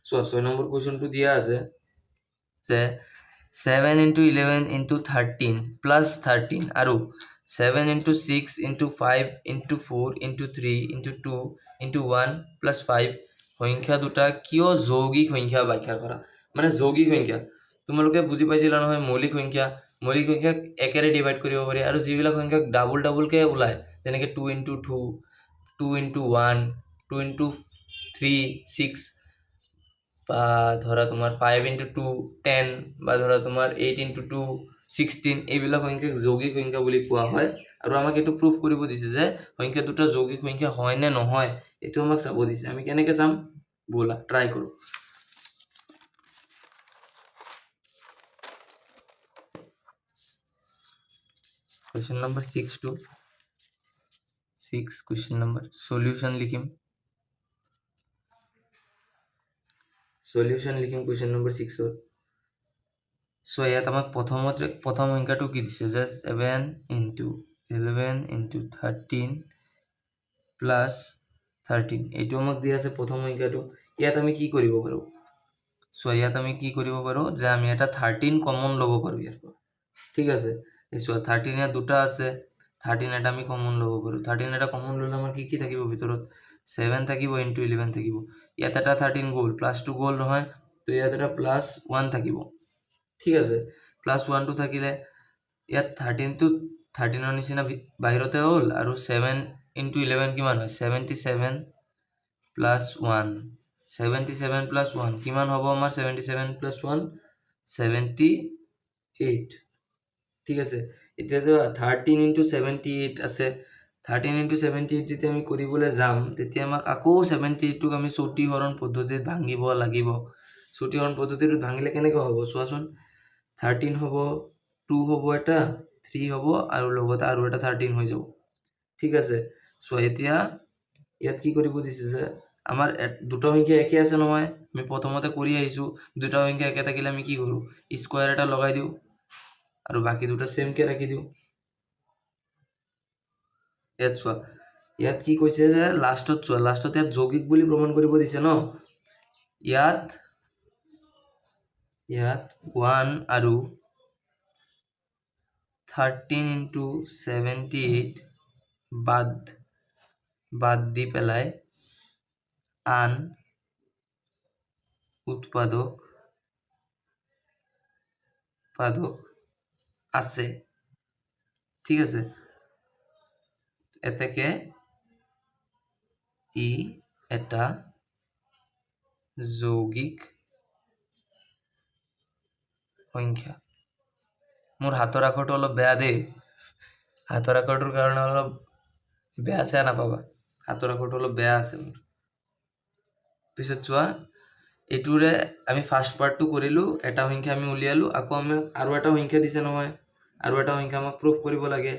চোৱা 6 নম্বৰ কুৱেশ্যনটো দিয়া আছে যে 7 into 11 into 13 plus 13 আৰু 7 into 6 into 5 into 4 into 3 into 2 into 1 plus 5 সংখ্যা দুটা কিয় যৌগিক সংখ্যা ব্যাখ্যা কৰা মানে যৌগিক সংখ্যা তোমালোকে বুজি পাইছিলা নহয় মৌলিক সংখ্যাক একেৰে ডিভাইড কৰিব পাৰি আৰু যিবিলাক সংখ্যাক ডাবল কে ওলায় যেনেকৈ 2 into 2 2 into 1 2 into 3 6 বা ধৰা তোমাৰ 5 into 2 10 বা ধৰা তোমাৰ 8 into 2 16 এইবিলাক সংখ্যাক যৌগিক সংখ্যা বুলি কোৱা হয় আৰু আমাক এইটো প্ৰুফ কৰিব দিছে যে সংখ্যা দুটা যৌগিক সংখ্যা হয় নে নহয় এইটো আমাক চাব দিছে আমি কেনেকৈ চাম বলা ট্ৰাই কৰো question number 6 to 6 question number solution লিখিম question number 6 ৰ সো ইয়াত আমাক প্ৰথম সংখ্যাটো কি দিছে যে 7 into 11 into 13 plus 13 এইটো আমাক দিয়া আছে প্ৰথম সংখ্যাটো ইয়াত আমি কি কৰিব পাৰো সো ইয়াত আমি কি কৰিব পাৰো যে আমি এটা 13 কমন ল'ব পাৰো ইয়াৰ পৰা ঠিক আছে সো 13 এৰ দুটা আছে 13 এটা আমি কমন ল'ব পাৰো 13 এটা কমন ল'লে আমাৰ কি থাকিব ভিতৰত 7 থাকিব into 11 থাকিব ইয়াত এটা 13 গ'ল +2 গ'ল নহয় তো ইয়াত এটা +1 থাকিব ঠিক আছে +1 টো থাকিলে ইয়াত 13 টো 13 ৰ নিচিনা বাহিৰতে হ'ল আৰু 7 into 11 কিমান হয় 77 plus 1 77 plus 1 কিমান হ'ব আমাৰ 77 plus 1 78 ঠিক আছে এতিয়া যে 13 into 78 আছে 13 into 78 যেতিয়া আমি কৰিবলৈ যাম তেতিয়া আমাক আকৌ 78 টোক আমি চৌটি হৰণ পদ্ধতিত ভাঙিব লাগিব চৌটি হৰণ পদ্ধতিত ভাঙিলে কেনেকৈ হ'ব চোৱাচোন 13 হ'ব 2 হ'ব এটা 3 হ'ব আৰু লগতে আৰু এটা 13 হৈ যাব ঠিক আছে সো এতিয়া ইয়াত কি কৰিব দিছে যে আমাৰ দুটা সংখ্যা একে আছে নহয় আমি প্ৰথমতে কৰি আহিছো দুটা সংখ্যা একে থাকিলে আমি কি কৰো স্কয়াৰ এটা লগাই দিও আৰু বাকি দুটা সেম কে ৰাখি দিও ইয়াত চোৱা ইয়াত কি কৈছে যে লাষ্টত ইয়াত যৌগিক বুলি প্ৰমাণ কৰিব দিছে ন ইয়াত 1 আৰু 13 into 78 বাদ দি পেলাই আন উৎপাদক আছে ঠিক আছে এতেকে ই এটা যৌগিক সংখ্যা মোৰ হাতৰ আখৰটো অলপ বেয়া দেই হাতৰ আখৰটোৰ কাৰণে অলপ বেয়া চেয়া নাপাবা হাতৰ আখৰটো অলপ বেয়া আছে মোৰ পিছত চোৱা এটুৰে আমি ফাৰ্স্ট পাৰ্টটো কৰিলো এটা সংখ্যা আমি উলিয়ালো আকৌ আমি আৰু এটা সংখ্যা দিছে নহয় আৰু এটা সংখ্যা আমাক প্ৰুফ কৰিব লাগে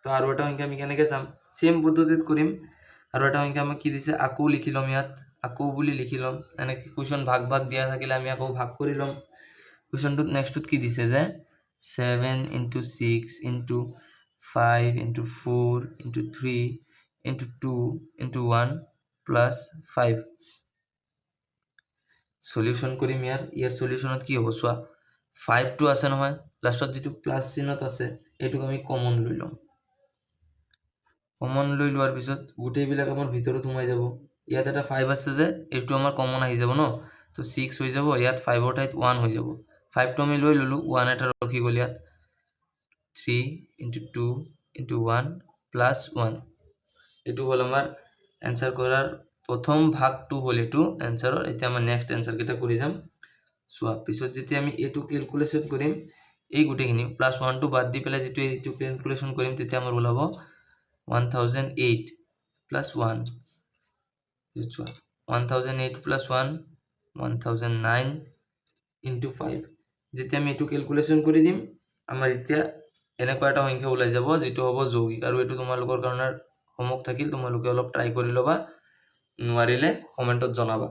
তো আৰু এটা সংখ্যা আমি কেনেকৈ চাম সেম পদ্ধতিত কৰিম আৰু এটা সংখ্যা আমাক কি দিছে আকৌ লিখি লম ইয়াত আকৌ বুলি লিখি লম এনেকৈ কুৱেশ্যন ভাগ দিয়া থাকিলে আমি আকৌ ভাগ কৰি লম কুৱেশ্যনটোত নেক্সটটোত কি দিছে যে 7 into 6 into 5 into 4 into 3 into 2 into 1 plus 5 solution কৰিম ইয়াৰ সলিউশনত কি হ'ব চোৱা 5 টো আছে নহয় লাষ্টত যেটো প্লাস চিহ্নত আছে এটুক আমি কমন লৈ লম কমন লৈ লোৱাৰ পিছত গোটেইবিলাক আমাৰ ভিতৰত সোমাই যাব ইয়াত এটা 5 আছে যে এটো আমাৰ কমন আহি যাব ন তো 6 হৈ যাব ইয়াত 5 ৰ ঠাইত 1 হৈ যাব 5 টো আমি লৈ ললো 1 এটা ৰখি গল ইয়াত 3 into 2 into 1 plus 1 এটো হল আমাৰ आंसर কৰাৰ প্ৰথম ভাগটো হল এটো आंसरৰ এতিয়া আমি নেক্সট आंसर কেটা কৰি যাম সো পিছত যেতিয়া আমি এটো ক্যালকুলেশন কৰিম এই গুটেখিনি +1 টো বাদ দি পেলাই যেটো এটো ক্যালকুলেশন কৰিম তেতিয়া আমাৰ ওলাব 1008 plus 1 বুঝছো 1008 plus 1 1009 into 5 যেতিয়া আমি এটো ক্যালকুলেশন কৰি দিম আমাৰ এতিয়া এনেকুৱা এটা সংখ্যা ওলাই যাব যেটো হ'ব যৌগিক আৰু এটো তোমালোকৰ কাৰণে হোমৱৰ্ক থাকিল তোমালোকে অলপ ট্ৰাই কৰি লবা নোৱাৰিলে কমেন্টত জনাবা